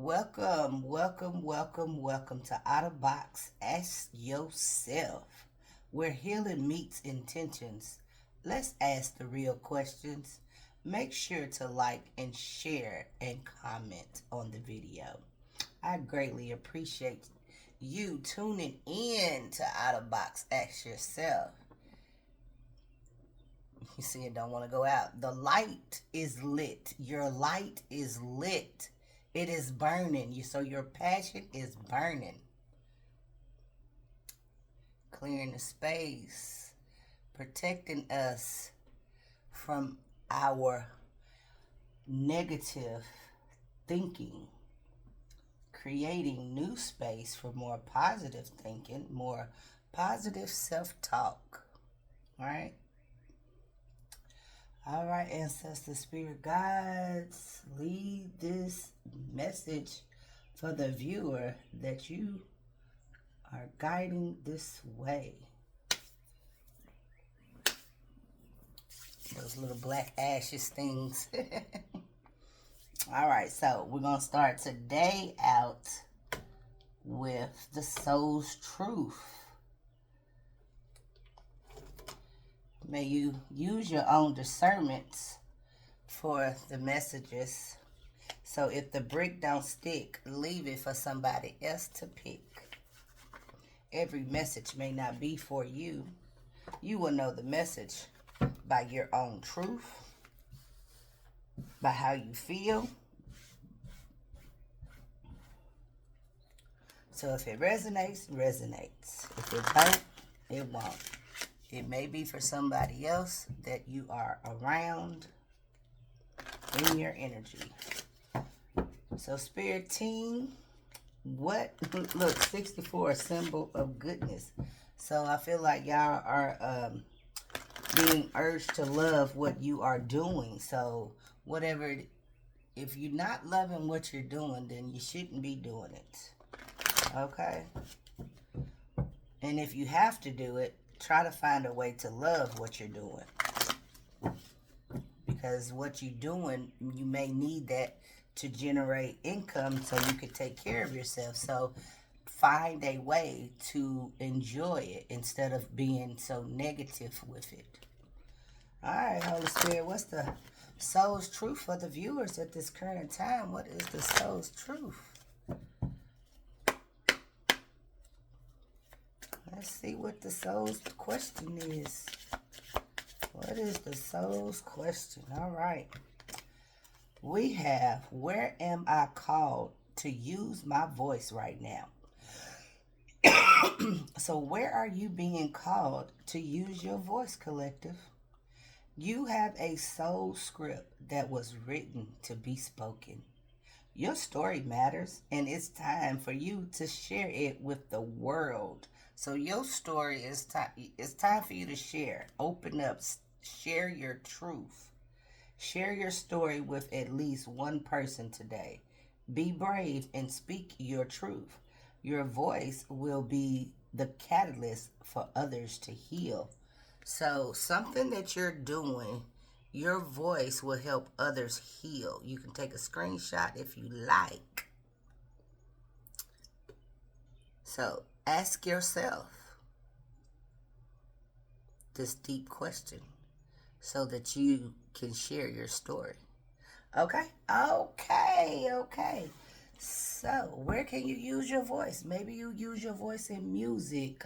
Welcome, welcome, welcome, welcome to Outdabox Ask Yourself, where healing meets intentions. Let's ask the real questions. Make sure to like and share and comment on the video. I greatly appreciate you tuning in to Outdabox Ask Yourself. You see, it don't want to go out. The light is lit. Your light is lit. It is burning. So your passion is burning. Clearing the space, protecting us from our negative thinking, creating new space for more positive thinking, more positive self-talk. All right? All right, ancestor spirit guides, lead this message for the viewer that you are guiding this way. Those little black ashes things. All right, so we're going to start today out with the soul's truth. May you use your own discernments for the messages. So if the brick don't stick, leave it for somebody else to pick. Every message may not be for you. You will know the message by your own truth, by how you feel. So if it resonates, resonates. If it don't, it won't. It may be for somebody else that you are around in your energy. So spirit team, what? Look, 64, a symbol of goodness. So I feel like y'all are being urged to love what you are doing. So whatever, if you're not loving what you're doing, then you shouldn't be doing it. Okay? And if you have to do it, try to find a way to love what you're doing. Because what you're doing, you may need that to generate income so you can take care of yourself. So find a way to enjoy it instead of being so negative with it. All right, Holy Spirit, what's the soul's truth for the viewers at this current time? What is the soul's truth? Let's see what the soul's question is. What is the soul's question? All right. We have, where am I called to use my voice right now? So where are you being called to use your voice, collective? You have a soul script that was written to be spoken. Your story matters, and it's time for you to share it with the world. So your story is time. It's time for you to share. Open up. Share your truth. Share your story with at least one person today. Be brave and speak your truth. Your voice will be the catalyst for others to heal. So something that you're doing, your voice will help others heal. You can take a screenshot if you like. So ask yourself this deep question so that you can share your story. Okay? Okay. So where can you use your voice? Maybe you use your voice in music.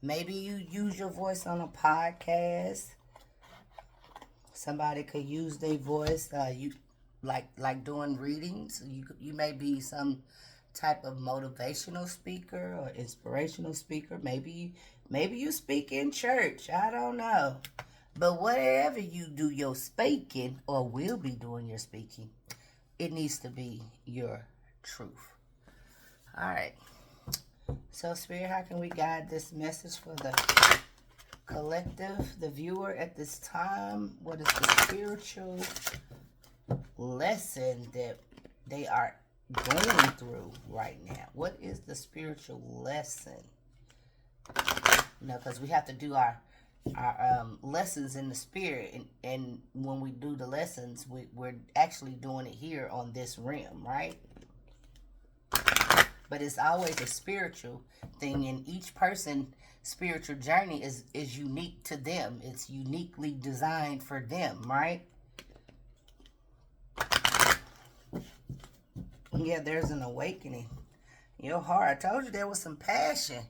Maybe you use your voice on a podcast. Somebody could use their voice. You like doing readings. You may be some type of motivational speaker or inspirational speaker. Maybe you speak in church. I don't know. But whatever you do your speaking or will be doing your speaking, it needs to be your truth. All right. So, Spirit, how can we guide this message for the collective, the viewer at this time? What is the spiritual lesson that they are going through right now? What is the spiritual lesson? Because we have to do our lessons in the spirit, and when we do the lessons, we're actually doing it here on this realm, right? but it's always a spiritual thing, and each person's spiritual journey is unique to them. It's uniquely designed for them, right? Yeah, there's an awakening. Your heart, I told you there was some passion.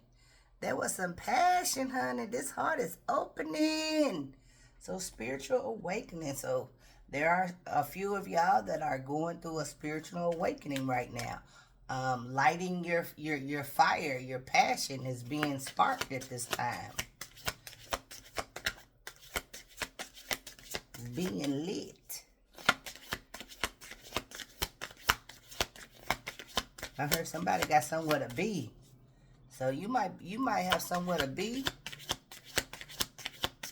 There was some passion, honey. This heart is opening. So spiritual awakening. So there are a few of y'all that are going through a spiritual awakening right now. Lighting your fire, your passion is being sparked at this time. It's being lit. I heard somebody got somewhere to be. So you might have somewhere to be.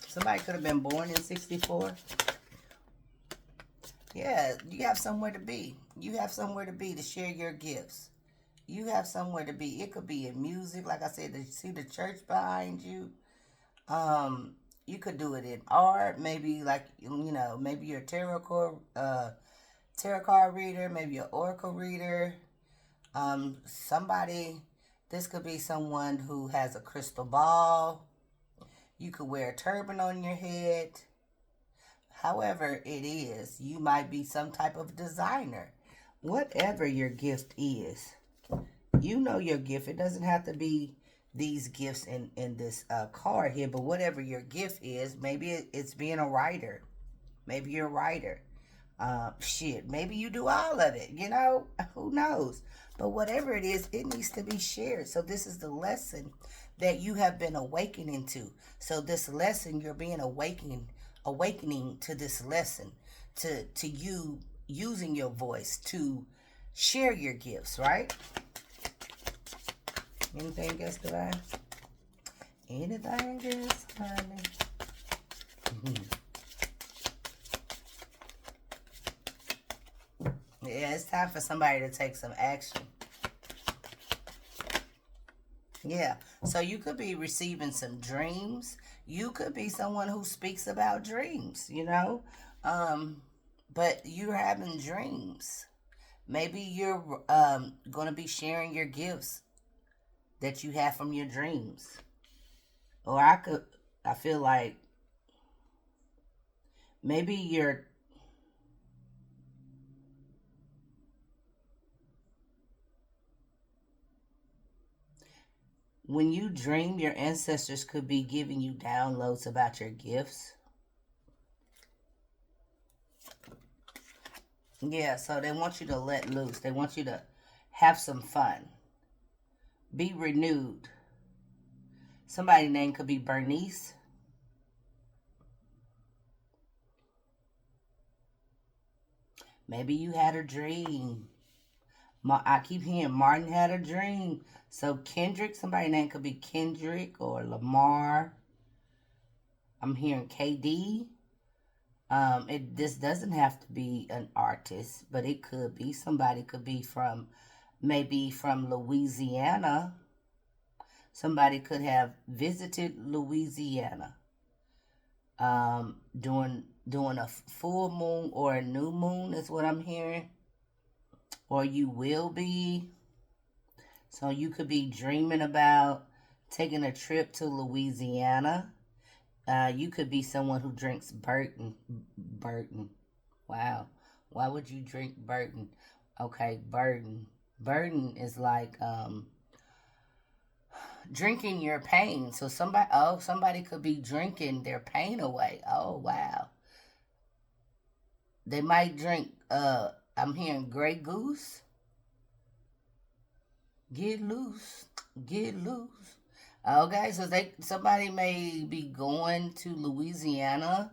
Somebody could have been born in 64. Yeah, you have somewhere to be. You have somewhere to be to share your gifts. You have somewhere to be. It could be in music, like I said, to see the church behind you. You could do it in art, maybe like maybe you're a tarot card reader, maybe an oracle reader. This could be someone who has a crystal ball. You could wear a turban on your head. However it is, you might be some type of designer. Whatever your gift is, you know your gift. It doesn't have to be these gifts in this card here, but whatever your gift is, maybe it's being a writer. Maybe you're a writer. Maybe you do all of it, who knows? But whatever it is, it needs to be shared. So this is the lesson that you have been awakening to. So this lesson, you're being awakening to this lesson, to you using your voice to share your gifts, right? Anything else, divine? Anything else, honey? Yeah, it's time for somebody to take some action. Yeah, so you could be receiving some dreams. You could be someone who speaks about dreams, but you're having dreams. Maybe you're going to be sharing your gifts that you have from your dreams. Or I feel like maybe when you dream, your ancestors could be giving you downloads about your gifts. Yeah, so they want you to let loose. They want you to have some fun. Be renewed. Somebody's name could be Bernice. Maybe you had a dream. I keep hearing Martin had a dream. So Kendrick, somebody's name could be Kendrick or Lamar. I'm hearing KD. This doesn't have to be an artist, but it could be. Somebody could be maybe from Louisiana. Somebody could have visited Louisiana. Doing a full moon or a new moon is what I'm hearing. Or you will be. So you could be dreaming about taking a trip to Louisiana. You could be someone who drinks Burton. Wow. Why would you drink Burton? Okay, Burton. Burton is like drinking your pain. So somebody could be drinking their pain away. Oh, wow. They might drink I'm hearing Grey Goose. Get loose. Get loose. Okay, so somebody may be going to Louisiana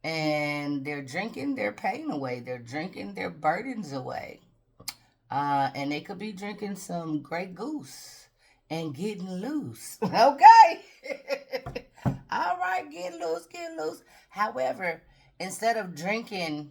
and they're drinking their pain away. They're drinking their burdens away. And they could be drinking some Grey Goose and getting loose. Okay. All right, get loose, get loose. However, instead of drinking,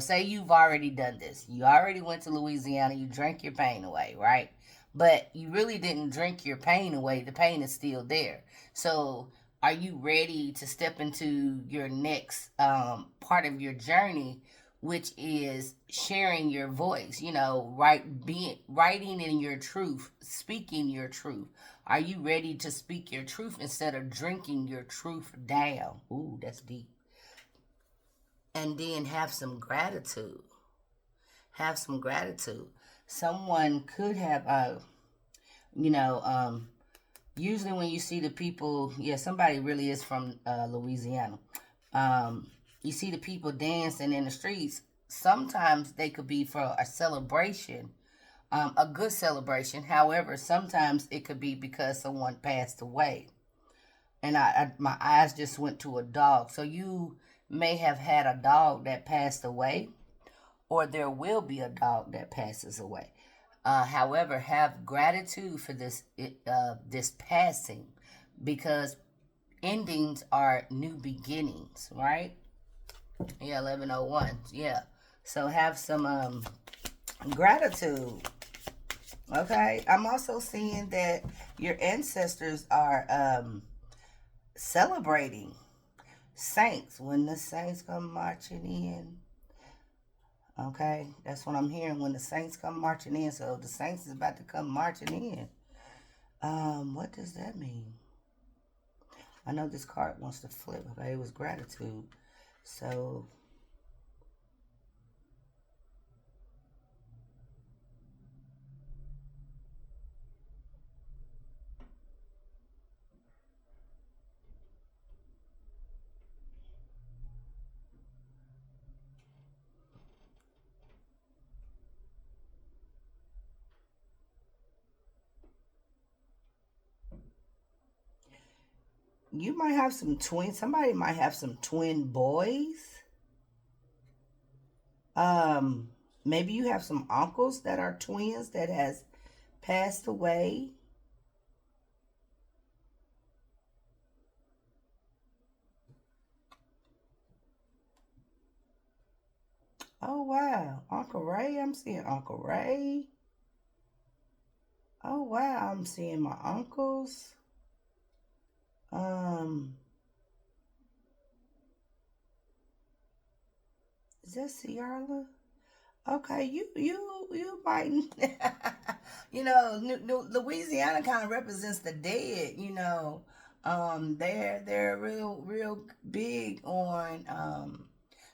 say you've already done this. You already went to Louisiana, you drank your pain away, right? But you really didn't drink your pain away. The pain is still there. So are you ready to step into your next part of your journey which is sharing your voice, writing in your truth, speaking your truth. Are you ready to speak your truth instead of drinking your truth down? Ooh, that's deep. And then have some gratitude. Have some gratitude. Someone could have, you know, usually when you see the people, yeah, somebody really is from Louisiana. You see the people dancing in the streets. Sometimes they could be for a celebration, a good celebration. However, sometimes it could be because someone passed away. And my eyes just went to a dog. So you may have had a dog that passed away, or there will be a dog that passes away. However, have gratitude for this passing, because endings are new beginnings, right? Yeah, 1101. Yeah. So have some gratitude. Okay. I'm also seeing that your ancestors are celebrating saints when the saints come marching in. Okay, that's what I'm hearing, when the saints come marching in. So the saints is about to come marching in. What does that mean? I know this card wants to flip. Okay, it was gratitude. So you might have some twins. Somebody might have some twin boys. Maybe you have some uncles that are twins that has passed away. Oh wow, Uncle Ray. I'm seeing Uncle Ray. Oh wow, I'm seeing my uncles. Um, is that Ciarla? Okay, you might, Louisiana kind of represents the dead. They're real big on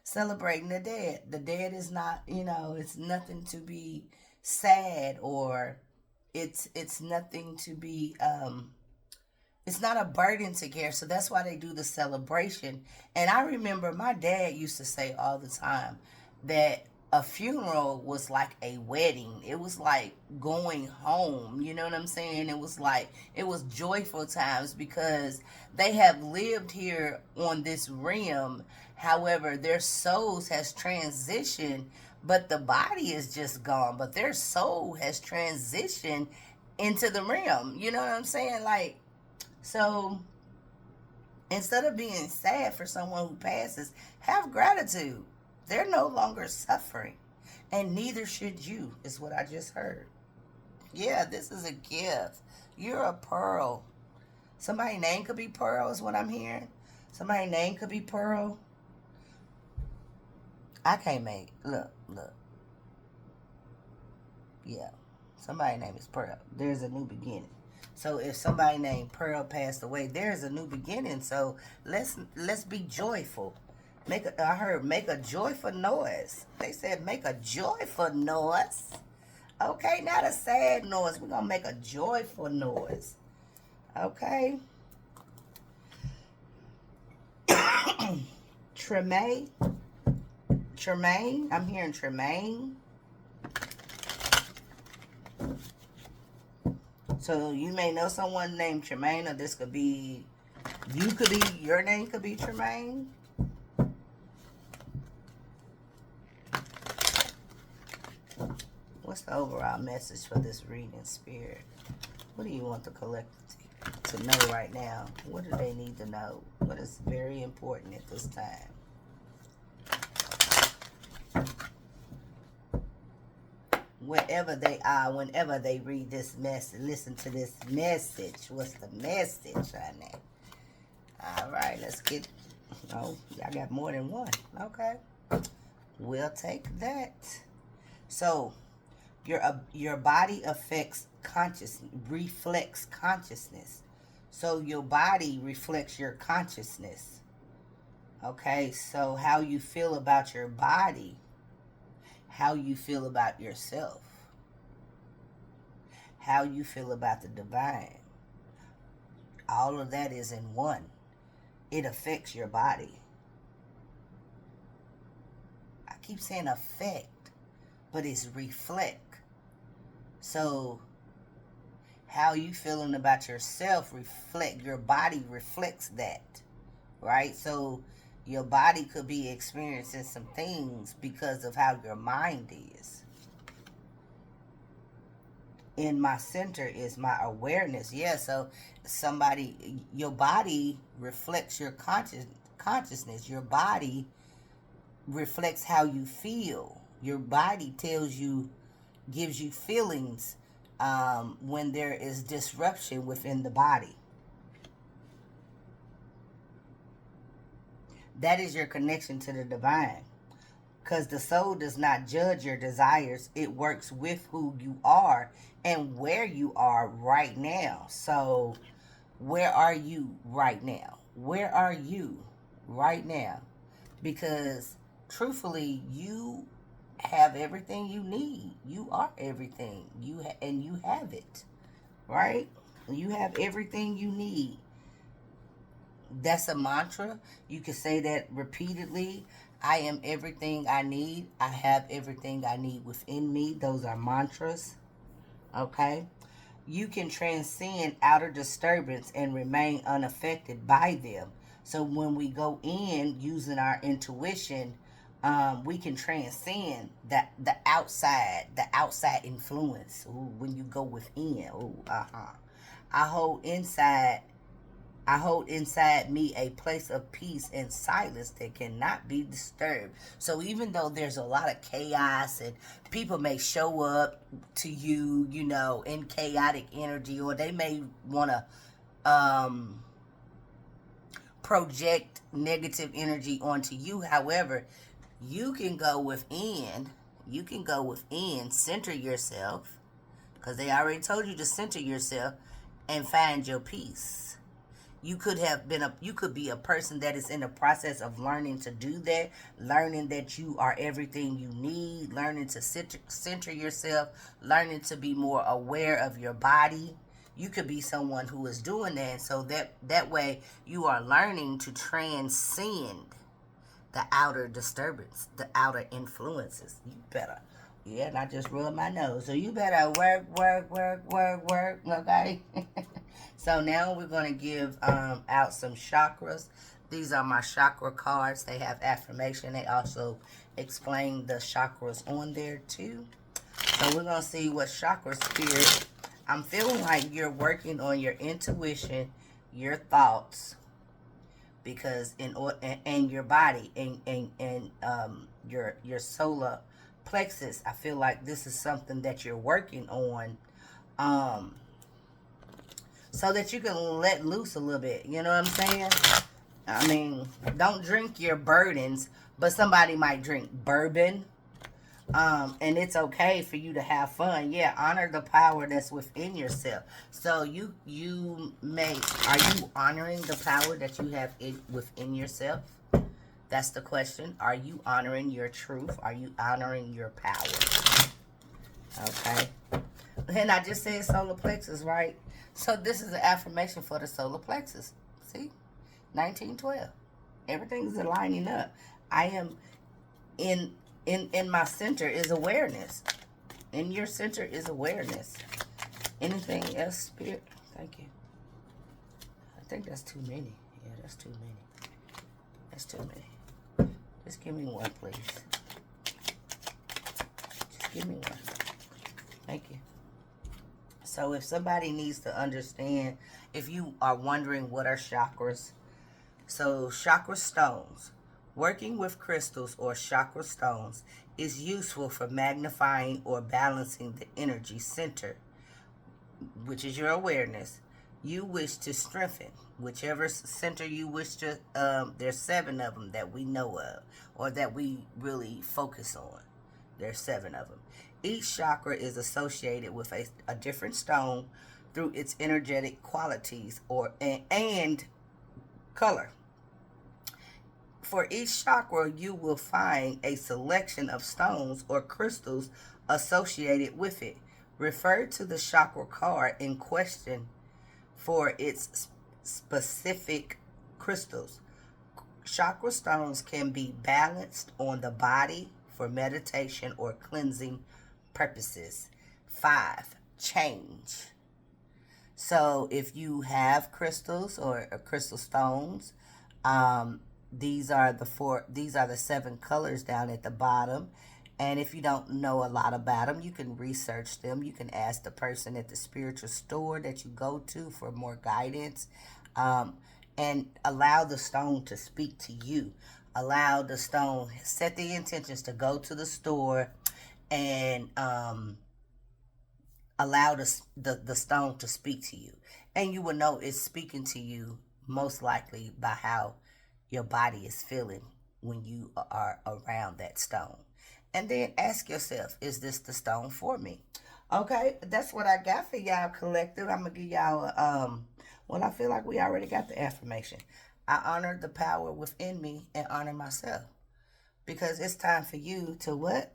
celebrating the dead. The dead is not, it's nothing to be sad, or it's nothing to be it's not a burden to care. So that's why they do the celebration. And I remember my dad used to say all the time that a funeral was like a wedding. It was like going home. You know what I'm saying? It was joyful times, because they have lived here on this realm. However, their souls has transitioned, but the body is just gone. But their soul has transitioned into the realm. You know what I'm saying? So instead of being sad for someone who passes, have gratitude. They're no longer suffering. And neither should you, is what I just heard. Yeah, this is a gift. You're a pearl. Somebody's name could be Pearl, is what I'm hearing. Somebody's name could be Pearl. I can't make. Look. Yeah. Somebody's name is Pearl. There's a new beginning. So if somebody named Pearl passed away, there's a new beginning. So let's be joyful. I heard make a joyful noise. They said make a joyful noise. Okay, not a sad noise. We're gonna make a joyful noise. Okay. Tremaine. I'm hearing Tremaine. So you may know someone named Tremaine, or this could be, your name could be Tremaine. What's the overall message for this reading, Spirit? What do you want the collective to know right now? What do they need to know? What is very important at this time? Wherever they are, whenever they read this message, listen to this message. What's the message, honey? All right, let's get. Oh, I got more than one. Okay. We'll take that. So your body affects reflects consciousness. So your body reflects your consciousness. Okay, so how you feel about your body, how you feel about yourself, how you feel about the divine, all of that is in one. It affects your body. I keep saying affect, but it's reflect. So how you feeling about yourself reflect, your body reflects that, right? So your body could be experiencing some things because of how your mind is. In my center is my awareness. Yeah, so your body reflects your consciousness. Your body reflects how you feel. Your body gives you feelings when there is disruption within the body. That is your connection to the divine. Because the soul does not judge your desires. It works with who you are and where you are right now. So, where are you right now? Where are you right now? Because, truthfully, you have everything you need. You are everything. And you have it. Right? You have everything you need. That's a mantra. You can say that repeatedly. I am everything I need. I have everything I need within me. Those are mantras. Okay? You can transcend outer disturbance and remain unaffected by them. So when we go in using our intuition, we can transcend the outside influence. Ooh, when you go within, I hold inside I hold inside me a place of peace and silence that cannot be disturbed. So even though there's a lot of chaos and people may show up to you, in chaotic energy, or they may want to project negative energy onto you. However, you can go within. You can go within, center yourself, because they already told you to center yourself and find your peace. You could be a person that is in the process of learning to do that, learning that you are everything you need, learning to center yourself, learning to be more aware of your body. You could be someone who is doing that, so that way you are learning to transcend the outer disturbance, the outer influences. You better, yeah, and I just rubbed my nose. So you better work, okay? So now we're going to give out some chakras. These are my chakra cards. They have affirmation. They also explain the chakras on there too. So we're going to see what chakra spirit. I'm feeling like you're working on your intuition, your thoughts, because and your body and your solar plexus. I feel like this is something that you're working on. So that you can let loose a little bit. You know what I'm saying? I mean, don't drink your burdens, but somebody might drink bourbon. And it's okay for you to have fun. Yeah, honor the power that's within yourself. So are you honoring the power that you have within yourself? That's the question. Are you honoring your truth? Are you honoring your power? Okay. And I just said solar plexus, right? So this is an affirmation for the solar plexus. See? 1912. Everything's aligning up. I am in my center is awareness. In your center is awareness. Anything else, Spirit? Thank you. I think that's too many. Yeah, that's too many. That's too many. Just give me one, please. Just give me one. Thank you. So if somebody needs to understand, if you are wondering what are chakras, so chakra stones, working with crystals or chakra stones is useful for magnifying or balancing the energy center, which is your awareness, you wish to strengthen. Whichever center you wish to, there's 7 of them that we know of, or that we really focus on. There's 7 of them. Each chakra is associated with a different stone through its energetic qualities and color. For each chakra, you will find a selection of stones or crystals associated with it. Refer to the chakra card in question for its specific crystals. Chakra stones can be balanced on the body for meditation or cleansing purposes. 5. Change. So if you have crystals or crystal stones, these are the 4. These are the 7 colors down at the bottom. And if you don't know a lot about them, you can research them. You can ask the person at the spiritual store that you go to for more guidance. And allow the stone to speak to you. Allow the stone, set the intentions to go to the store and allow the stone to speak to you. And you will know it's speaking to you most likely by how your body is feeling when you are around that stone. And then ask yourself, is this the stone for me? Okay, that's what I got for y'all, collective. I'm going to give y'all well, I feel like we already got the affirmation. I honor the power within me and honor myself. Because it's time for you to what?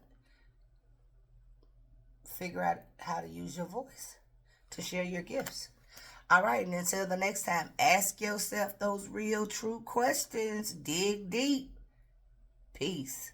Figure out how to use your voice to share your gifts. All right, and until the next time, ask yourself those real, true questions. Dig deep. Peace.